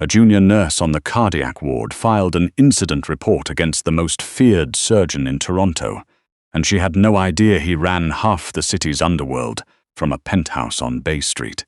A junior nurse on the cardiac ward filed an incident report against the most feared surgeon in Toronto, and she had no idea he ran half the city's underworld from a penthouse on Bay Street.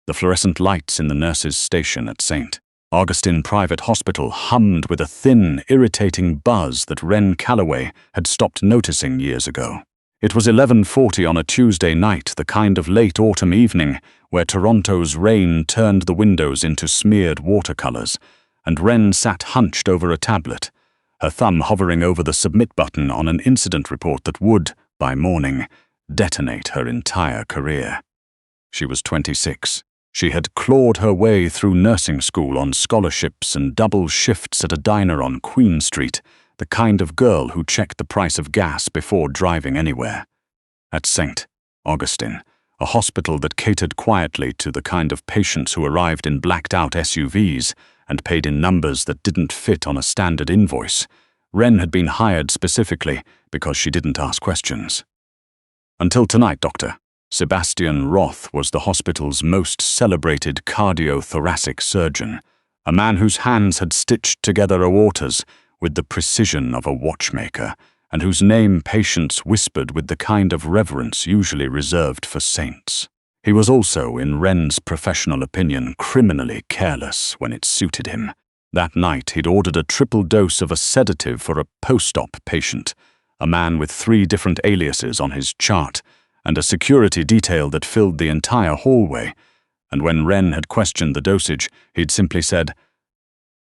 The fluorescent lights in the nurses' station at St. Augustine Private Hospital hummed with a thin, irritating buzz that Wren Calloway had stopped noticing years ago. It was 11:40 on a Tuesday night, the kind of late autumn evening where Toronto's rain turned the windows into smeared watercolors, and Wren sat hunched over a tablet, her thumb hovering over the submit button on an incident report that would, by morning, detonate her entire career. She was 26. She had clawed her way through nursing school on scholarships and double shifts at a diner on Queen Street, the kind of girl who checked the price of gas before driving anywhere. At St. Augustine, a hospital that catered quietly to the kind of patients who arrived in blacked-out SUVs and paid in numbers that didn't fit on a standard invoice, Wren had been hired specifically because she didn't ask questions. Until tonight, Dr. Sebastian Roth was the hospital's most celebrated cardiothoracic surgeon, a man whose hands had stitched together aortas with the precision of a watchmaker, and whose name patients whispered with the kind of reverence usually reserved for saints. He was also, in Wren's professional opinion, criminally careless when it suited him. That night he'd ordered a triple dose of a sedative for a post-op patient, a man with 3 different aliases on his chart, and a security detail that filled the entire hallway, and when Wren had questioned the dosage, he'd simply said,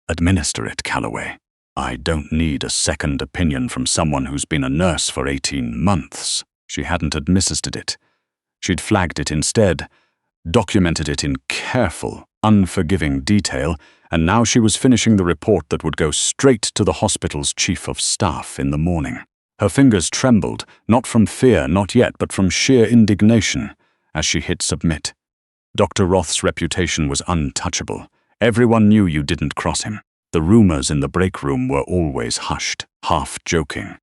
"Administer it, Calloway. I don't need a second opinion from someone who's been a nurse for 18 months. She hadn't administered it. She'd flagged it instead, documented it in careful, unforgiving detail, and now she was finishing the report that would go straight to the hospital's chief of staff in the morning. Her fingers trembled, not from fear, not yet, but from sheer indignation, as she hit submit. Dr. Roth's reputation was untouchable. Everyone knew you didn't cross him. The rumors in the break room were always hushed, half joking.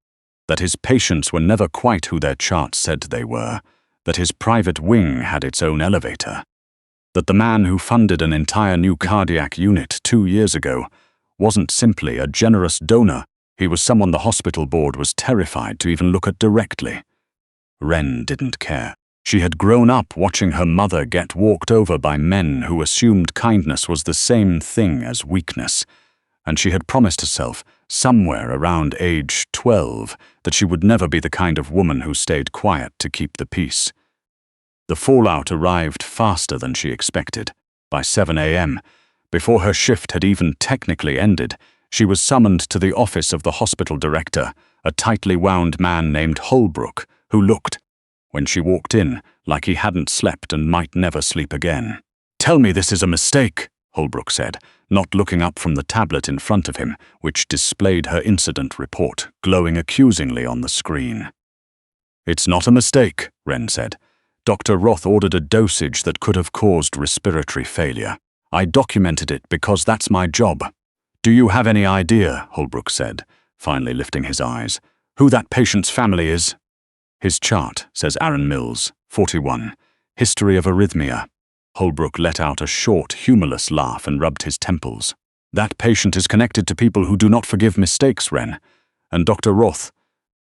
That his patients were never quite who their charts said they were. That his private wing had its own elevator. That the man who funded an entire new cardiac unit 2 years ago wasn't simply a generous donor. He was someone the hospital board was terrified to even look at directly. Wren didn't care. She had grown up watching her mother get walked over by men who assumed kindness was the same thing as weakness, and she had promised herself, somewhere around age 12, that she would never be the kind of woman who stayed quiet to keep the peace. The fallout arrived faster than she expected. By 7 a.m., before her shift had even technically ended, she was summoned to the office of the hospital director, a tightly wound man named Holbrook, who looked, when she walked in, like he hadn't slept and might never sleep again. "Tell me this is a mistake," Holbrook said, not looking up from the tablet in front of him, which displayed her incident report, glowing accusingly on the screen. "It's not a mistake," Wren said. "Dr. Roth ordered a dosage that could have caused respiratory failure. I documented it because that's my job." "Do you have any idea," Holbrook said, finally lifting his eyes, "who that patient's family is?" "His chart says Aaron Mills, 41, history of arrhythmia." Holbrook let out a short, humorless laugh and rubbed his temples. "That patient is connected to people who do not forgive mistakes, Wren. And Dr. Roth—"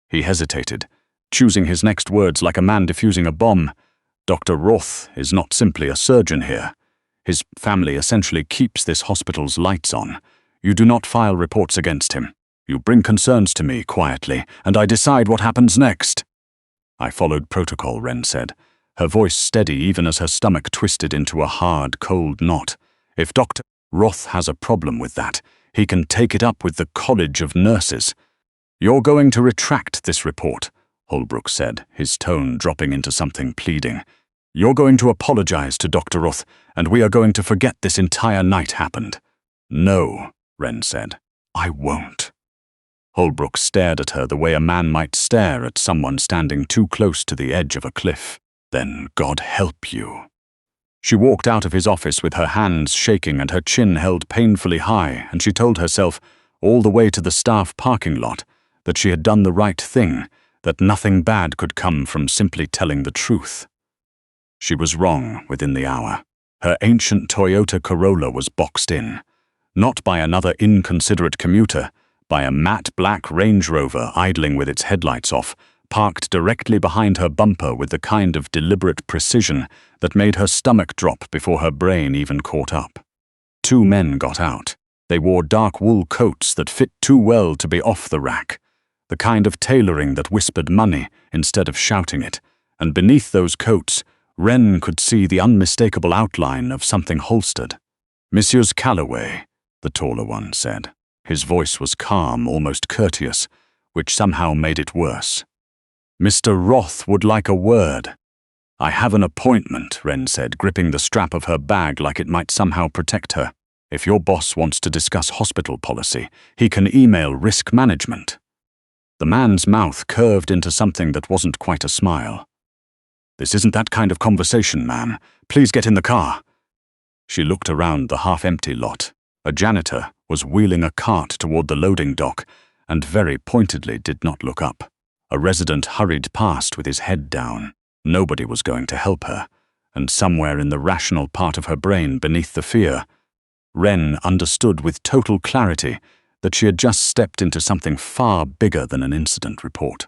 He hesitated, choosing his next words like a man defusing a bomb. "Dr. Roth is not simply a surgeon here. His family essentially keeps this hospital's lights on. You do not file reports against him. You bring concerns to me quietly, and I decide what happens next." "I followed protocol," Wren said, her voice steady even as her stomach twisted into a hard, cold knot. "If Dr. Roth has a problem with that, he can take it up with the College of Nurses." "You're going to retract this report," Holbrook said, his tone dropping into something pleading. "You're going to apologize to Dr. Roth, and we are going to forget this entire night happened." "No," Wren said. "I won't." Holbrook stared at her the way a man might stare at someone standing too close to the edge of a cliff. "Then God help you." She walked out of his office with her hands shaking and her chin held painfully high, and she told herself, all the way to the staff parking lot, that she had done the right thing, that nothing bad could come from simply telling the truth. She was wrong within the hour. Her ancient Toyota Corolla was boxed in. not by another inconsiderate commuter, by a matte black Range Rover idling with its headlights off, parked directly behind her bumper with the kind of deliberate precision that made her stomach drop before her brain even caught up. Two men got out. They wore dark wool coats that fit too well to be off the rack, the kind of tailoring that whispered money instead of shouting it, and beneath those coats, Wren could see the unmistakable outline of something holstered. "Messieurs Calloway," the taller one said. His voice was calm, almost courteous, which somehow made it worse. "Mr. Roth would like a word." "I have an appointment," Wren said, gripping the strap of her bag like it might somehow protect her. "If your boss wants to discuss hospital policy, he can email risk management." The man's mouth curved into something that wasn't quite a smile. "This isn't that kind of conversation, ma'am. Please get in the car." She looked around the half-empty lot. A janitor was wheeling a cart toward the loading dock and very pointedly did not look up. A resident hurried past with his head down. Nobody was going to help her, and somewhere in the rational part of her brain beneath the fear, Wren understood with total clarity that she had just stepped into something far bigger than an incident report.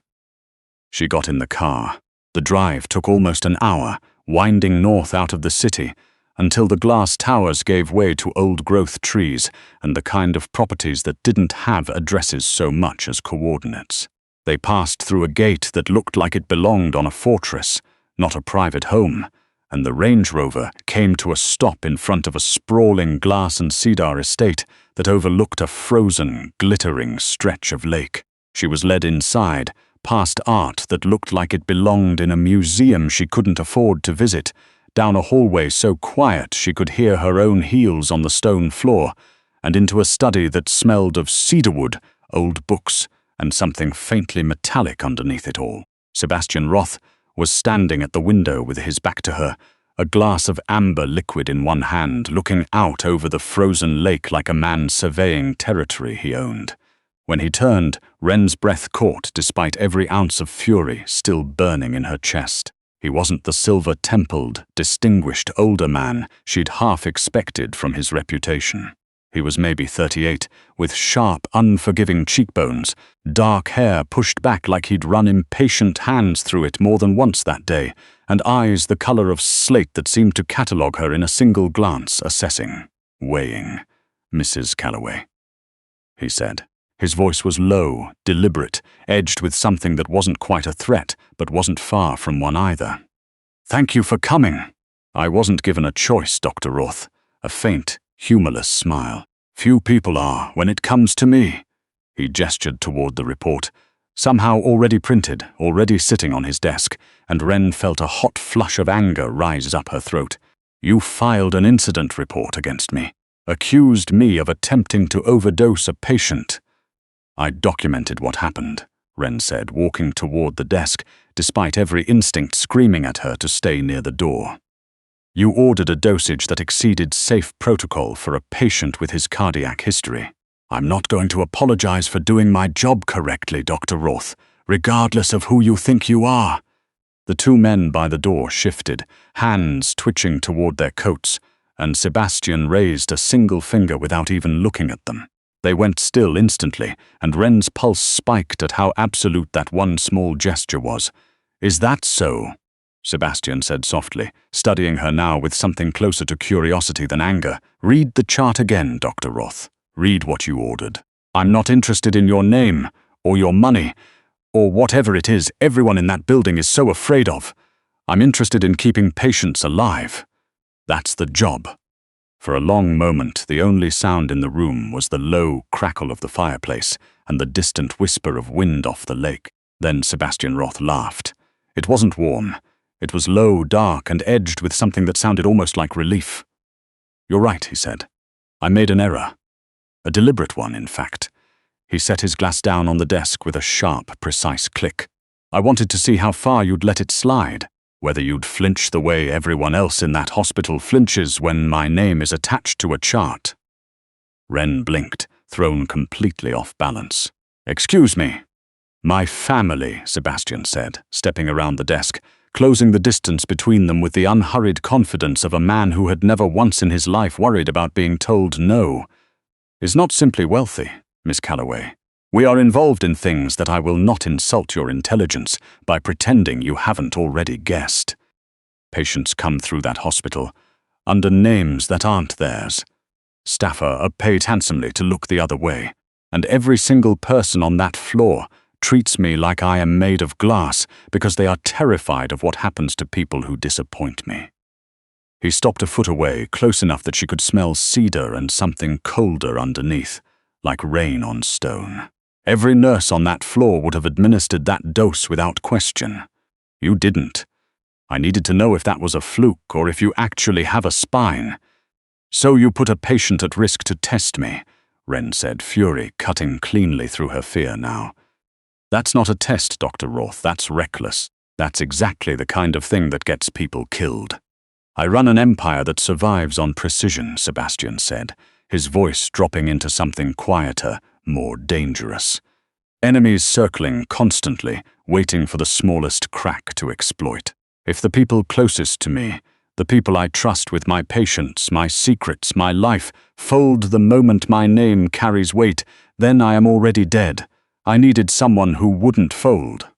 She got in the car. The drive took almost an hour, winding north out of the city, until the glass towers gave way to old-growth trees and the kind of properties that didn't have addresses so much as coordinates. They passed through a gate that looked like it belonged on a fortress, not a private home, and the Range Rover came to a stop in front of a sprawling glass and cedar estate that overlooked a frozen, glittering stretch of lake. She was led inside, past art that looked like it belonged in a museum she couldn't afford to visit, down a hallway so quiet she could hear her own heels on the stone floor, and into a study that smelled of cedarwood, old books, and something faintly metallic underneath it all. Sebastian Roth was standing at the window with his back to her, a glass of amber liquid in one hand, looking out over the frozen lake like a man surveying territory he owned. When he turned, Wren's breath caught despite every ounce of fury still burning in her chest. He wasn't the silver-templed, distinguished older man she'd half expected from his reputation. He was maybe 38, with sharp, unforgiving cheekbones, dark hair pushed back like he'd run impatient hands through it more than once that day, and eyes the color of slate that seemed to catalogue her in a single glance, assessing, weighing. "Mrs. Calloway," he said. His voice was low, deliberate, edged with something that wasn't quite a threat, but wasn't far from one either. "Thank you for coming." "I wasn't given a choice, Dr. Roth." A faint, humorless smile. "Few people are when it comes to me." He gestured toward the report, somehow already printed, already sitting on his desk, and Wren felt a hot flush of anger rise up her throat. "You filed an incident report against me, accused me of attempting to overdose a patient." "I documented what happened," Wren said, walking toward the desk, despite every instinct screaming at her to stay near the door. "You ordered a dosage that exceeded safe protocol for a patient with his cardiac history. I'm not going to apologize for doing my job correctly, Dr. Roth, regardless of who you think you are." The two men by the door shifted, hands twitching toward their coats, and Sebastian raised a single finger without even looking at them. They went still instantly, and Wren's pulse spiked at how absolute that one small gesture was. "Is that so?" Sebastian said softly, studying her now with something closer to curiosity than anger. "Read the chart again, Dr. Roth. Read what you ordered. I'm not interested in your name, or your money, or whatever it is everyone in that building is so afraid of. I'm interested in keeping patients alive. That's the job." For a long moment, the only sound in the room was the low crackle of the fireplace and the distant whisper of wind off the lake. Then Sebastian Roth laughed. It wasn't warm. It was low, dark, and edged with something that sounded almost like relief. "You're right," he said. "I made an error. A deliberate one, in fact." He set his glass down on the desk with a sharp, precise click. "I wanted to see how far you'd let it slide. Whether you'd flinch the way everyone else in that hospital flinches when my name is attached to a chart." Wren blinked, thrown completely off balance. "Excuse me." "My family," Sebastian said, stepping around the desk, closing the distance between them with the unhurried confidence of a man who had never once in his life worried about being told no. is not simply wealthy, Miss Calloway. We are involved in things that I will not insult your intelligence by pretending you haven't already guessed. Patients come through that hospital under names that aren't theirs. Staffer are paid handsomely to look the other way, and every single person on that floor treats me like I am made of glass because they are terrified of what happens to people who disappoint me. He stopped a foot away, close enough that she could smell cedar and something colder underneath, like rain on stone. Every nurse on that floor would have administered that dose without question. You didn't. I needed to know if that was a fluke or if you actually have a spine. So you put a patient at risk to test me, Wren said, fury cutting cleanly through her fear now. That's not a test, Dr. Roth. That's reckless. That's exactly the kind of thing that gets people killed. I run an empire that survives on precision, Sebastian said, his voice dropping into something quieter, more dangerous. Enemies circling constantly, waiting for the smallest crack to exploit. If the people closest to me, the people I trust with my patients, my secrets, my life, fold the moment my name carries weight, then I am already dead. I needed someone who wouldn't fold.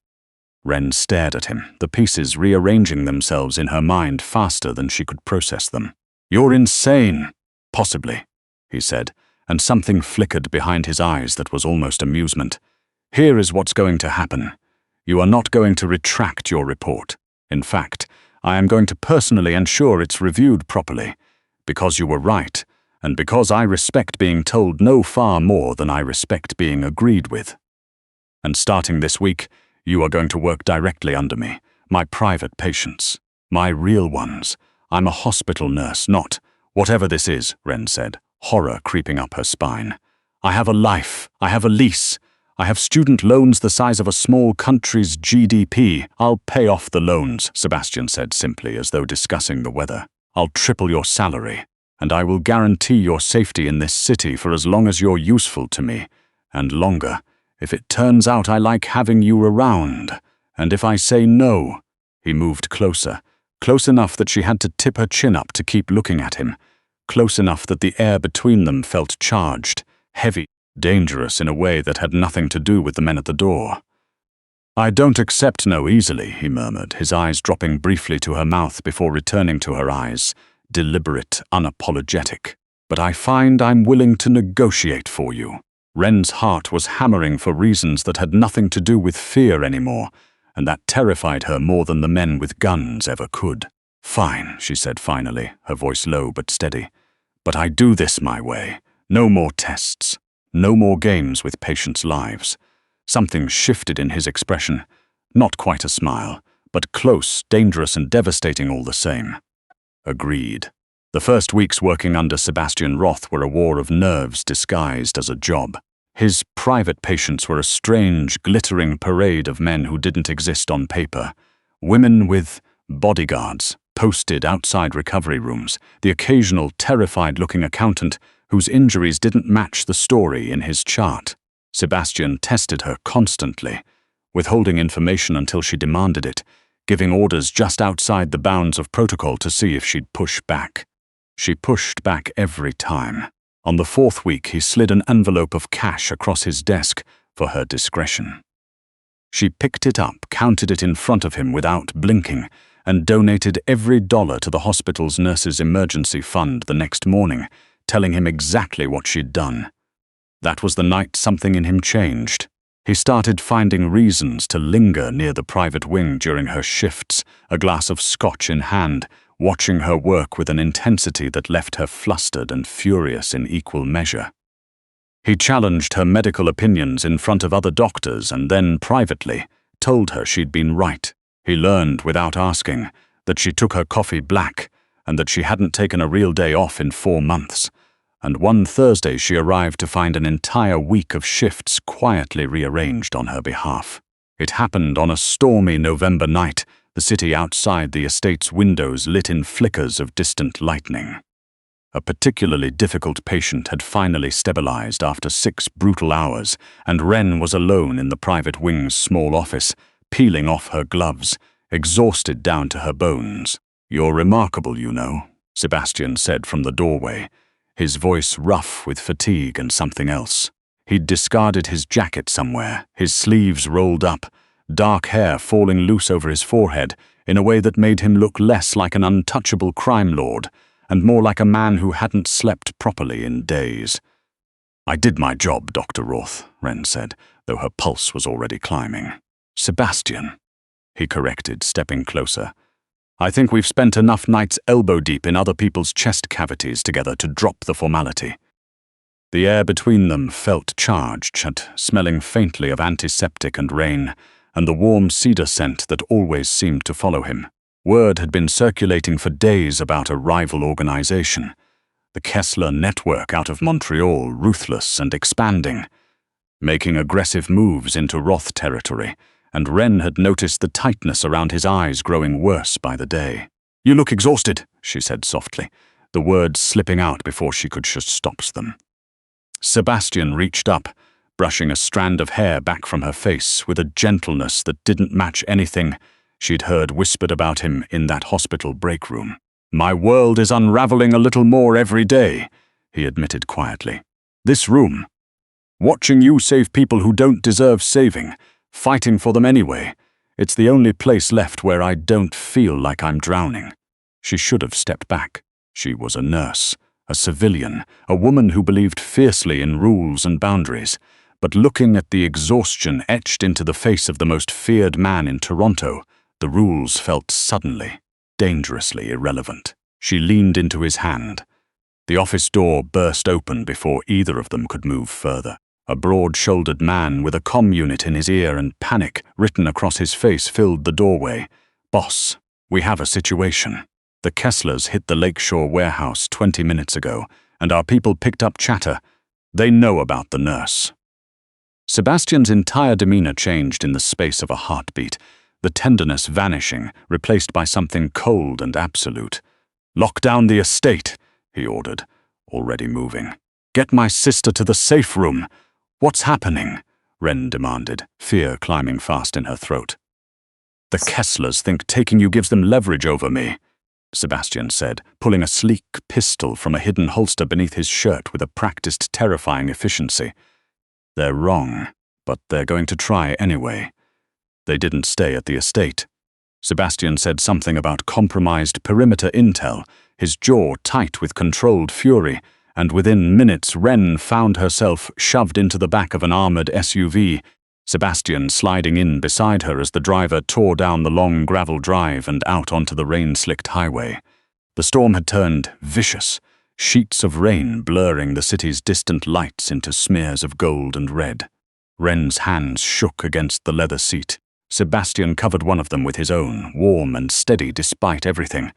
Wren stared at him, the pieces rearranging themselves in her mind faster than she could process them. You're insane. Possibly, he said, and something flickered behind his eyes that was almost amusement. Here is what's going to happen. You are not going to retract your report. In fact, I am going to personally ensure it's reviewed properly, because you were right, and because I respect being told no far more than I respect being agreed with. And starting this week, you are going to work directly under me, my private patients, my real ones. I'm a hospital nurse, not whatever this is, Wren said, horror creeping up her spine. I have a life, I have a lease, I have student loans the size of a small country's GDP. I'll pay off the loans, Sebastian said simply, as though discussing the weather. I'll triple your salary, and I will guarantee your safety in this city for as long as you're useful to me, and longer, if it turns out I like having you around. And if I say no, he moved closer, close enough that she had to tip her chin up to keep looking at him, close enough that the air between them felt charged, heavy, dangerous in a way that had nothing to do with the men at the door. I don't accept no easily, he murmured, his eyes dropping briefly to her mouth before returning to her eyes, deliberate, unapologetic. But I find I'm willing to negotiate for you. Wren's heart was hammering for reasons that had nothing to do with fear anymore, and that terrified her more than the men with guns ever could. Fine, she said finally, her voice low but steady. But I do this my way. No more tests. No more games with patients' lives. Something shifted in his expression. Not quite a smile, but close, dangerous, and devastating all the same. Agreed. The first weeks working under Sebastian Roth were a war of nerves disguised as a job. His private patients were a strange, glittering parade of men who didn't exist on paper. Women with bodyguards posted outside recovery rooms, the occasional terrified-looking accountant whose injuries didn't match the story in his chart. Sebastian tested her constantly, withholding information until she demanded it, giving orders just outside the bounds of protocol to see if she'd push back. She pushed back every time. On the fourth week, he slid an envelope of cash across his desk for her discretion. She picked it up, counted it in front of him without blinking, and donated every dollar to the hospital's nurses' emergency fund the next morning, telling him exactly what she'd done. That was the night something in him changed. He started finding reasons to linger near the private wing during her shifts, a glass of scotch in hand, watching her work with an intensity that left her flustered and furious in equal measure. He challenged her medical opinions in front of other doctors and then, privately, told her she'd been right. He learned, without asking, that she took her coffee black and that she hadn't taken a real day off in 4 months. And one Thursday she arrived to find an entire week of shifts quietly rearranged on her behalf. It happened on a stormy November night, the city outside the estate's windows lit in flickers of distant lightning. A particularly difficult patient had finally stabilized after 6 brutal hours, and Wren was alone in the private wing's small office, peeling off her gloves, exhausted down to her bones. You're remarkable, you know, Sebastian said from the doorway. his voice rough with fatigue and something else. He'd discarded his jacket somewhere, his sleeves rolled up, dark hair falling loose over his forehead in a way that made him look less like an untouchable crime lord and more like a man who hadn't slept properly in days. "I did my job, Dr. Roth," Wren said, though her pulse was already climbing. "Sebastian," he corrected, stepping closer. "I think we've spent enough nights elbow-deep in other people's chest cavities together to drop the formality." The air between them felt charged and smelling faintly of antiseptic and rain, and the warm cedar scent that always seemed to follow him. Word had been circulating for days about a rival organization, the Kessler Network out of Montreal, ruthless and expanding, making aggressive moves into Roth territory, and Wren had noticed the tightness around his eyes growing worse by the day. "You look exhausted," she said softly, the words slipping out before she could just stop them. Sebastian reached up, brushing a strand of hair back from her face with a gentleness that didn't match anything she'd heard whispered about him in that hospital break room. "My world is unraveling a little more every day," he admitted quietly. "This room. Watching you save people who don't deserve saving, fighting for them anyway. It's the only place left where I don't feel like I'm drowning." She should have stepped back. She was a nurse, a civilian, a woman who believed fiercely in rules and boundaries. But looking at the exhaustion etched into the face of the most feared man in Toronto, the rules felt suddenly, dangerously irrelevant. She leaned into his hand. The office door burst open before either of them could move further. A broad-shouldered man with a comm unit in his ear and panic written across his face filled the doorway. "Boss, we have a situation. The Kesslers hit the Lakeshore warehouse 20 minutes ago, and our people picked up chatter. They know about the nurse." Sebastian's entire demeanor changed in the space of a heartbeat, the tenderness vanishing, replaced by something cold and absolute. "Lock down the estate," he ordered, already moving. "Get my sister to the safe room." "What's happening?" Wren demanded, fear climbing fast in her throat. "The Kesslers think taking you gives them leverage over me," Sebastian said, pulling a sleek pistol from a hidden holster beneath his shirt with a practiced, terrifying efficiency. "They're wrong, but they're going to try anyway. They didn't stay at the estate." Sebastian said something about compromised perimeter intel, his jaw tight with controlled fury, and within minutes Wren found herself shoved into the back of an armored SUV, Sebastian sliding in beside her as the driver tore down the long gravel drive and out onto the rain-slicked highway. The storm had turned vicious, sheets of rain blurring the city's distant lights into smears of gold and red. Wren's hands shook against the leather seat. Sebastian covered one of them with his own, warm and steady despite everything.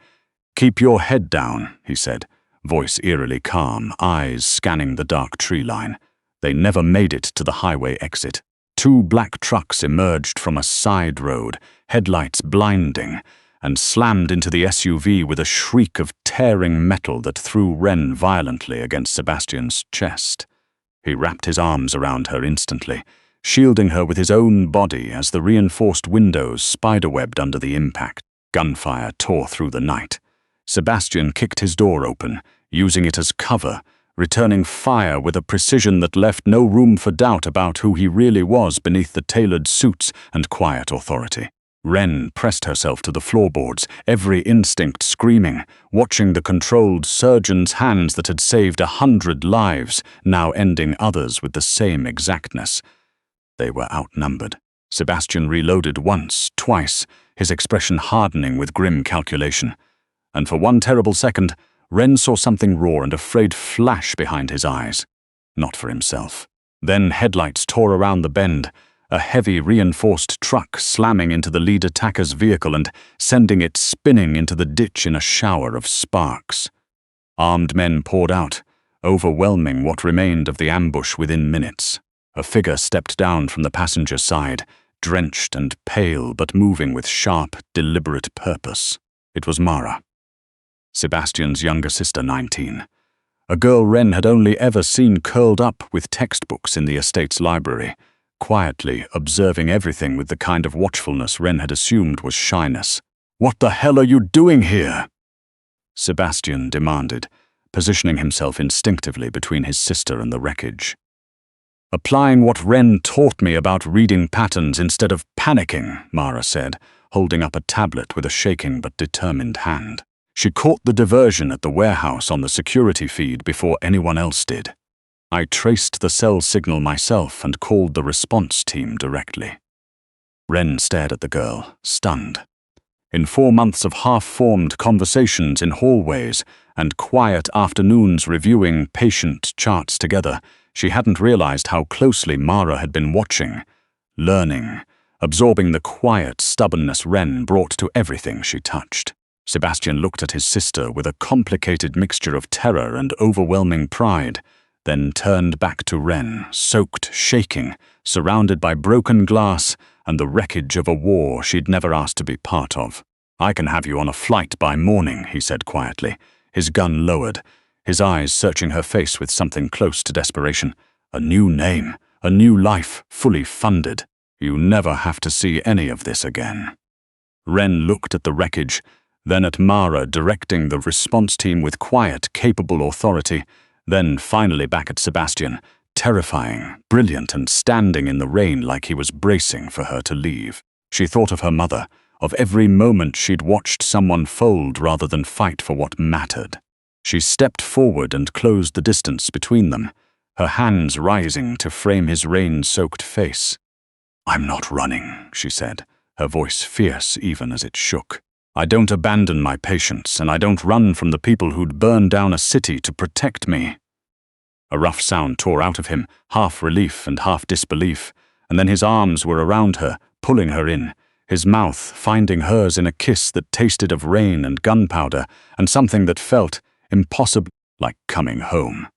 "Keep your head down," he said, voice eerily calm, eyes scanning the dark tree line. They never made it to the highway exit. 2 black trucks emerged from a side road, headlights blinding, and slammed into the SUV with a shriek of tearing metal that threw Wren violently against Sebastian's chest. He wrapped his arms around her instantly, shielding her with his own body as the reinforced windows spiderwebbed under the impact. Gunfire tore through the night. Sebastian kicked his door open, using it as cover, returning fire with a precision that left no room for doubt about who he really was beneath the tailored suits and quiet authority. Wren pressed herself to the floorboards, every instinct screaming, watching the controlled surgeon's hands that had saved 100 lives, now ending others with the same exactness. They were outnumbered. Sebastian reloaded once, twice, his expression hardening with grim calculation. And for one terrible second, Wren saw something raw and afraid flash behind his eyes. Not for himself. Then headlights tore around the bend, a heavy reinforced truck slamming into the lead attacker's vehicle and sending it spinning into the ditch in a shower of sparks. Armed men poured out, overwhelming what remained of the ambush within minutes. A figure stepped down from the passenger side, drenched and pale but moving with sharp, deliberate purpose. It was Mara, Sebastian's younger sister, 19. A girl Wren had only ever seen curled up with textbooks in the estate's library, quietly observing everything with the kind of watchfulness Wren had assumed was shyness. "What the hell are you doing here?" Sebastian demanded, positioning himself instinctively between his sister and the wreckage. "Applying what Wren taught me about reading patterns instead of panicking," Mara said, holding up a tablet with a shaking but determined hand. She caught the diversion at the warehouse on the security feed before anyone else did. "I traced the cell signal myself and called the response team directly." Wren stared at the girl, stunned. In 4 months of half-formed conversations in hallways and quiet afternoons reviewing patient charts together, she hadn't realized how closely Mara had been watching, learning, absorbing the quiet stubbornness Wren brought to everything she touched. Sebastian looked at his sister with a complicated mixture of terror and overwhelming pride, then turned back to Wren, soaked, shaking, surrounded by broken glass and the wreckage of a war she'd never asked to be part of. "I can have you on a flight by morning," he said quietly, his gun lowered, his eyes searching her face with something close to desperation. "A new name, a new life, fully funded. You never have to see any of this again." Wren looked at the wreckage, then at Mara directing the response team with quiet, capable authority, then finally back at Sebastian, terrifying, brilliant, and standing in the rain like he was bracing for her to leave. She thought of her mother, of every moment she'd watched someone fold rather than fight for what mattered. She stepped forward and closed the distance between them, her hands rising to frame his rain-soaked face. "I'm not running," she said, her voice fierce even as it shook. "I don't abandon my patients, and I don't run from the people who'd burn down a city to protect me." A rough sound tore out of him, half relief and half disbelief, and then his arms were around her, pulling her in, his mouth finding hers in a kiss that tasted of rain and gunpowder and something that felt impossibly like coming home.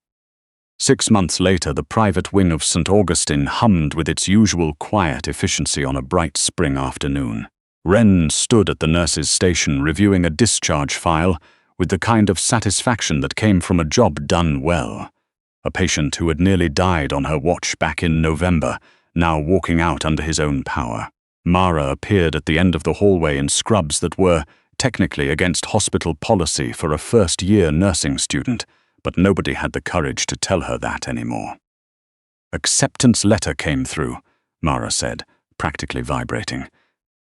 6 months later, the private wing of St. Augustine hummed with its usual quiet efficiency on a bright spring afternoon. Wren stood at the nurse's station reviewing a discharge file with the kind of satisfaction that came from a job done well. A patient who had nearly died on her watch back in November, now walking out under his own power. Mara appeared at the end of the hallway in scrubs that were technically against hospital policy for a first-year nursing student, but nobody had the courage to tell her that anymore. "Acceptance letter came through," Mara said, practically vibrating.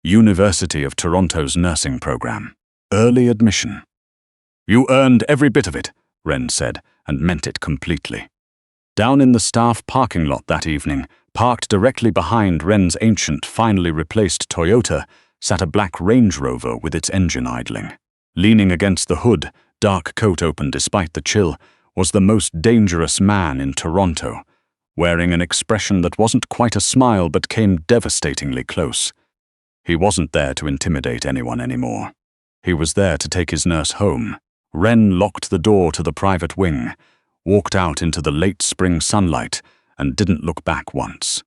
"University of Toronto's nursing program. Early admission." "You earned every bit of it," Wren said, and meant it completely. Down in the staff parking lot that evening, parked directly behind Wren's ancient, finally replaced Toyota, sat a black Range Rover with its engine idling. Leaning against the hood, dark coat open despite the chill, was the most dangerous man in Toronto, wearing an expression that wasn't quite a smile but came devastatingly close. He wasn't there to intimidate anyone anymore. He was there to take his nurse home. Wren locked the door to the private wing, walked out into the late spring sunlight, and didn't look back once.